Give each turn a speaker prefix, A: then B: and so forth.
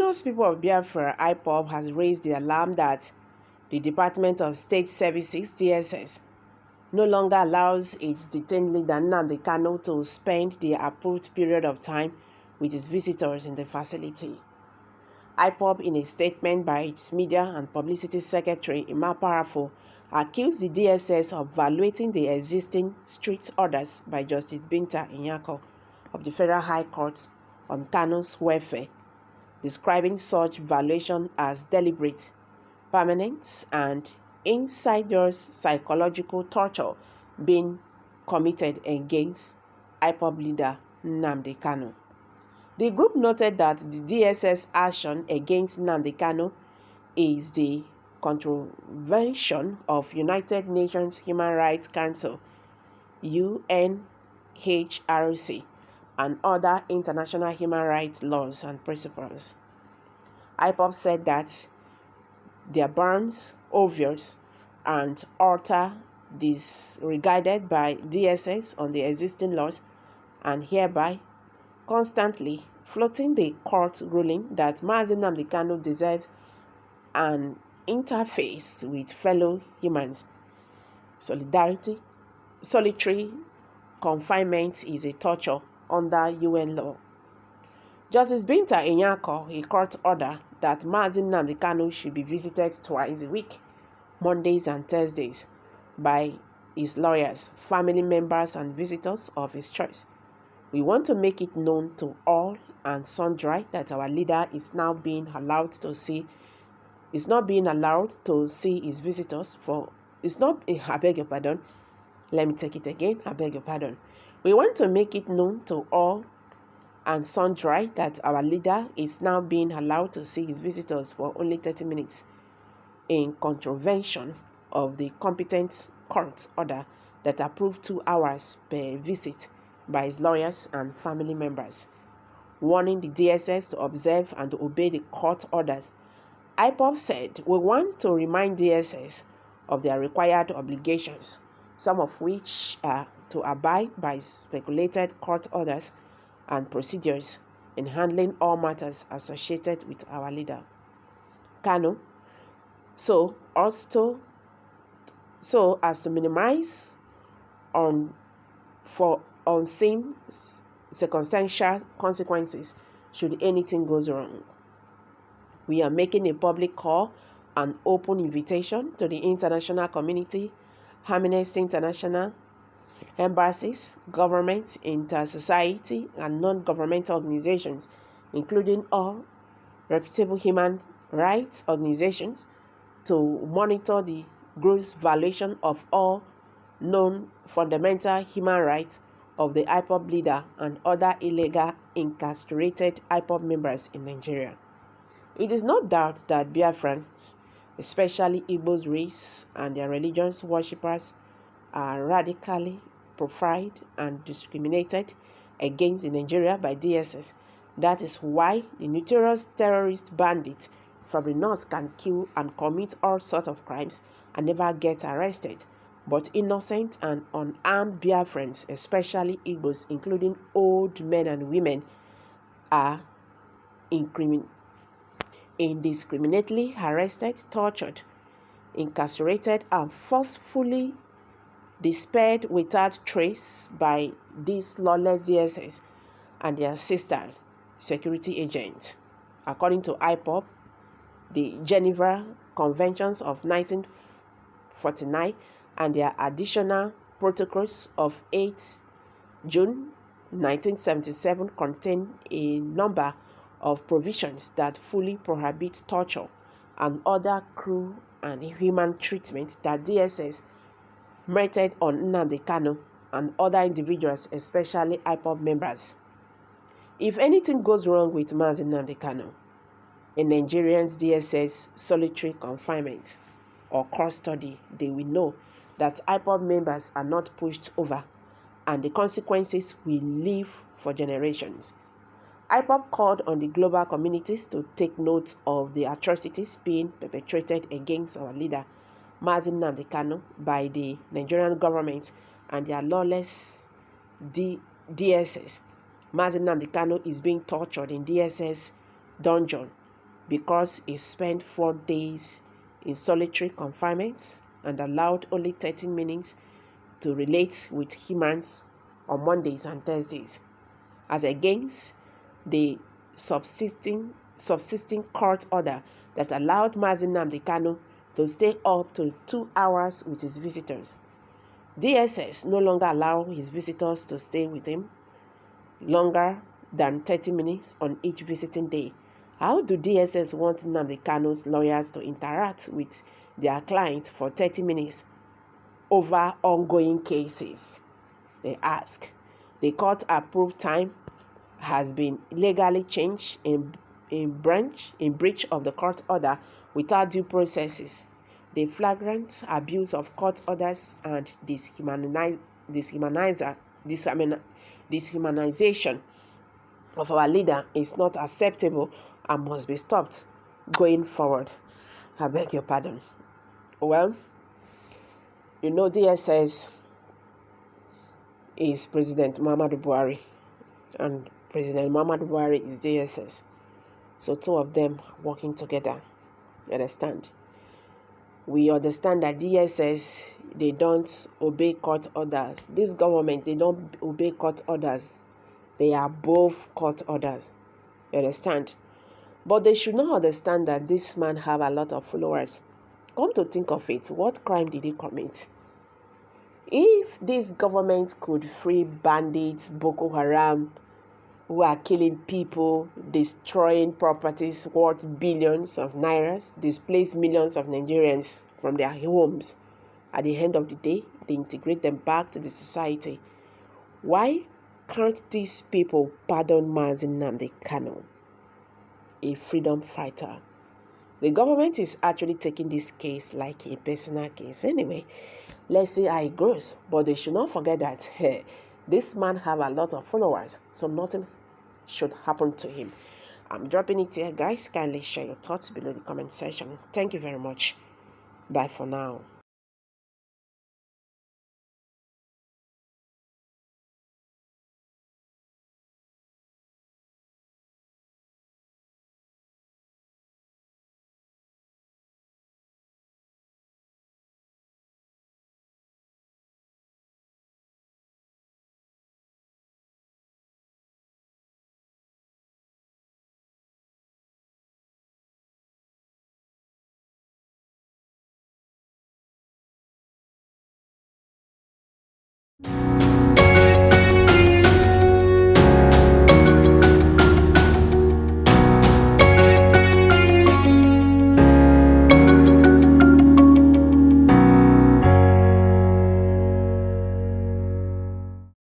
A: Indigenous people of Biafra, IPOB, has raised the alarm that the Department of State Services, DSS, no longer allows its detained leader Nnamdi Kaun to spend the approved period of time with his visitors in the facility. IPOB, in a statement by its Media and Publicity Secretary Emma Parafo, accused the DSS of violating the existing strict orders by Justice Binta Nyako of the Federal High Court on Kaun's welfare, describing such violation as deliberate, permanent, and insidious psychological torture being committed against IPOB leader Nnamdi Kaun. The group noted that the DSS action against Nnamdi Kaun is the contravention of United Nations Human Rights Council UNHRC and other international human rights laws and principles. IPOB said that their bans, obvious, and utter disregarded by DSS on the existing laws, and hereby constantly floating the court ruling that Mazi Nnamdi Kaun deserves an interface with fellow humans. Solitary confinement is a torture under UN law. Justice Binta Nyako, a court order that Mazi Nnamdi Kaun should be visited twice a week, Mondays and Thursdays, by his lawyers, family members, and visitors of his choice. We want to make it known to all and sundry that our leader is now being allowed to see his visitors for I beg your pardon. Let me take it again. I beg your pardon. We want to make it known to all and sundry that our leader is now being allowed to see his visitors for only 30 minutes in contravention of the competent court order that approved 2 hours per visit by his lawyers and family members, warning the DSS to observe and obey the court orders. IPOB said, "We want to remind DSS of their required obligations, some of which are to abide by speculated court orders and procedures in handling all matters associated with our leader, Kaun, so as to minimize unseen circumstantial consequences should anything goes wrong. We are making a public call and open invitation to the international community, Amnesty International, embassies, governments, inter-society, and non-governmental organizations, including all reputable human rights organizations, to monitor the gross violation of all known fundamental human rights of the IPOB leader and other illegal incarcerated IPOB members in Nigeria. It is no doubt that Biafrans, especially Igbo's race and their religious worshippers, are radically profiled and discriminated against in Nigeria by DSS. That is why the notorious terrorist bandits from the north can kill and commit all sorts of crimes and never get arrested. But innocent and unarmed Biafrans, especially Igbos, including old men and women, are indiscriminately arrested, tortured, incarcerated, and forcefully disappeared without trace by these lawless DSS and their sisters, security agents. According to IPOB, the Geneva Conventions of 1949 and their additional protocols of 8 June 1977 contain a number of provisions that fully prohibit torture and other cruel and inhuman treatment that DSS meted on Nnamdi Kaun and other individuals, especially IPOB members. If anything goes wrong with Mazi Nnamdi Kaun, a Nigerian's DSS solitary confinement or custody, they will know that IPOB members are not pushed over and the consequences will live for generations. IPOB called on the global communities to take note of the atrocities being perpetrated against our leader, Mazi Nnamdi Kaun, by the Nigerian government and their lawless DSS. Mazi Nnamdi Kaun is being tortured in DSS dungeon because he spent 4 days in solitary confinement and allowed only 30 minutes to relate with humans on Mondays and Thursdays, as against the subsisting court order that allowed Mazi Nnamdi Kanu to stay up to 2 hours with his visitors. DSS no longer allow his visitors to stay with him longer than 30 minutes on each visiting day. How do DSS want Nnamdi Kanu's lawyers to interact with their clients for 30 minutes over ongoing cases? They ask. The court-approved time has been legally changed in breach of the court order without due processes. The flagrant abuse of court orders and dehumanization of our leader is not acceptable and must be stopped going forward. I beg your pardon. Well, DSS is President Muhammadu Buhari, and President Muhammadu Buhari is DSS. So 2 of them working together. You understand? We understand that DSS, they don't obey court orders. This government, they don't obey court orders. They are above court orders. You understand? But they should not understand that this man have a lot of followers. Come to think of it, what crime did he commit? If this government could free bandits, Boko Haram, who are killing people, destroying properties worth billions of nairas, displace millions of Nigerians from their homes, at the end of the day, they integrate them back to the society. Why can't these people pardon Mazi Nnamdi Kanu, a freedom fighter? The government is actually taking this case like a personal case. Anyway, let's see how it goes. But they should not forget that this man have a lot of followers, so nothing should happen to him. I'm dropping it here, guys. Kindly share your thoughts below the comment section. Thank you very much. Bye for now.